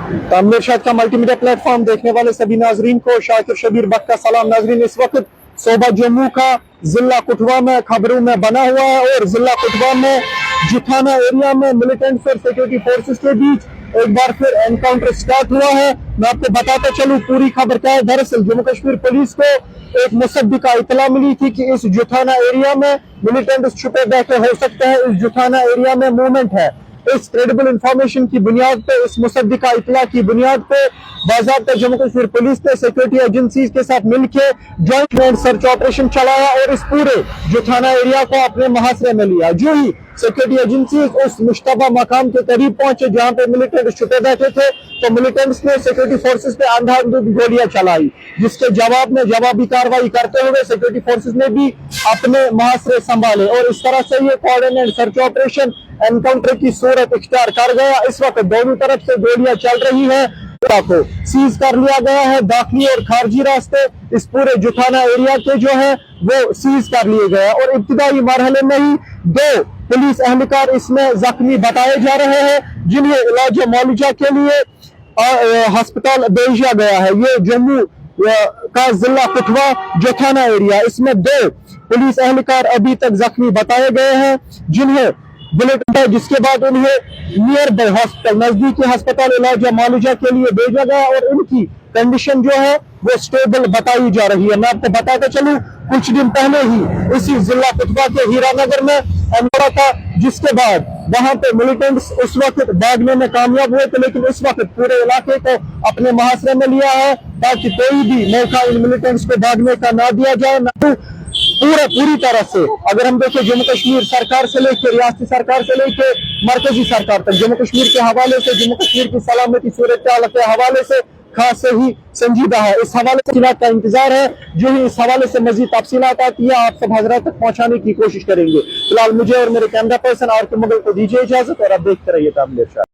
Tamir शाद का multimedia platform देखने वाले सभी नाजरीन को शाकिर शबीर बख्श का सलाम। नाजरीन, इस वक्त सोबा जम्मू का जिला कठुआ में खबरों में बना हुआ है और जिला कठुआ में जुठाना एरिया में मिलिटेंट्स और सिक्योरिटी फोर्सेस के बीच एक बार फिर एनकाउंटर स्टार्ट हुआ है। मैं आपको बताता चलूं पूरी खबर क्या है। दरअसल जम्मू कश्मीर पुलिस को एक मुसद्दिका इतला मिली थी कि इस जुठाना एरिया में मिलिटेंट्स छुपे बैठे हो सकते हैं, इस जुठाना एरिया में मूवमेंट है। इस क्रेडिबल इंफॉर्मेशन की बुनियाद पे, इस मुसद्दिका इतला की बुनियाद पे बाज़ाब्ता जम्मू कश्मीर पुलिस ने सिक्योरिटी एजेंसीज के साथ मिलकर जॉइंट सर्च ऑपरेशन चलाया और इस पूरे जुठाना एरिया को अपने मुहासरे में लिया। जो ही सिक्योरिटी एजेंसीज उस मुश्तबा मकाम के करीब पहुंचे जहां पे मिलिटेंट्स छुपे बैठे थे, तो मिलिटेंट्स ने सिक्योरिटी फोर्सेस पे अंधाधुंध गोलियां चलाई, जिसके जवाब में जवाबी कार्रवाई करते हुए सिक्योरिटी फोर्सेस ने भी अपने मुहासरे संभाले और इस तरह से ये कोऑर्डिनेट सर्च ऑपरेशन एनकाउंटर की सूरत इख्तियार कर गया। इस वक्त दोनों तरफ से गोलियां चल रही है को सीज कर लिया गया है। दाखिली और खारजी रास्ते इस पूरे जुठाना एरिया के जो है वो सीज कर लिए गए और इब्तिदाई मरहले में ही 2 पुलिस एहलकार इसमें जख्मी बताए जा रहे हैं, जिन्हें इलाज मौलूजा के लिए अस्पताल भेजा गया है। ये जम्मू का जिला कठुआ जुठाना एरिया, इसमें 2 पुलिस एहलकार अभी तक जख्मी बताए गए हैं, जिन्हें बुलेट है, जिसके बाद उन्हें नियर बाय हॉस्पिटल, नजदीकी अस्पताल इलाज मौलूजा के लिए भेजा गया और इनकी कंडीशन जो है वो स्टेबल बताई जा रही है। मैं आपको बताता चलूं, कुछ दिन पहले ही इसी जिला कठुआ के हीरानगर में हमला था, जिसके बाद वहां पे मिलिटेंट्स उस वक्त भागने में कामयाब हुए थे, लेकिन इस वक्त पूरे इलाके को अपने मुहासरे में लिया है ताकि कोई भी मौका इन मिलिटेंट्स को भागने का ना दिया जाए। पूरी तरह से अगर हम देखें जम्मू कश्मीर सरकार से लेकर रियासती सरकार से लेकर मरकजी सरकार तक, जम्मू कश्मीर के हवाले से, जम्मू कश्मीर की सलामती सूरत के हवाले से खास से ही संजीदा है। इस हवाले से का इंतजार है, जो ही इस हवाले से मजीद तफसीलात आती है आप सब हजरात तक पहुंचाने की कोशिश करेंगे। फिलहाल मुझे और मेरे कैमरा पर्सन आर के मुगल को दीजिए इजाजत और आप देखते रहिए तामिर शाद।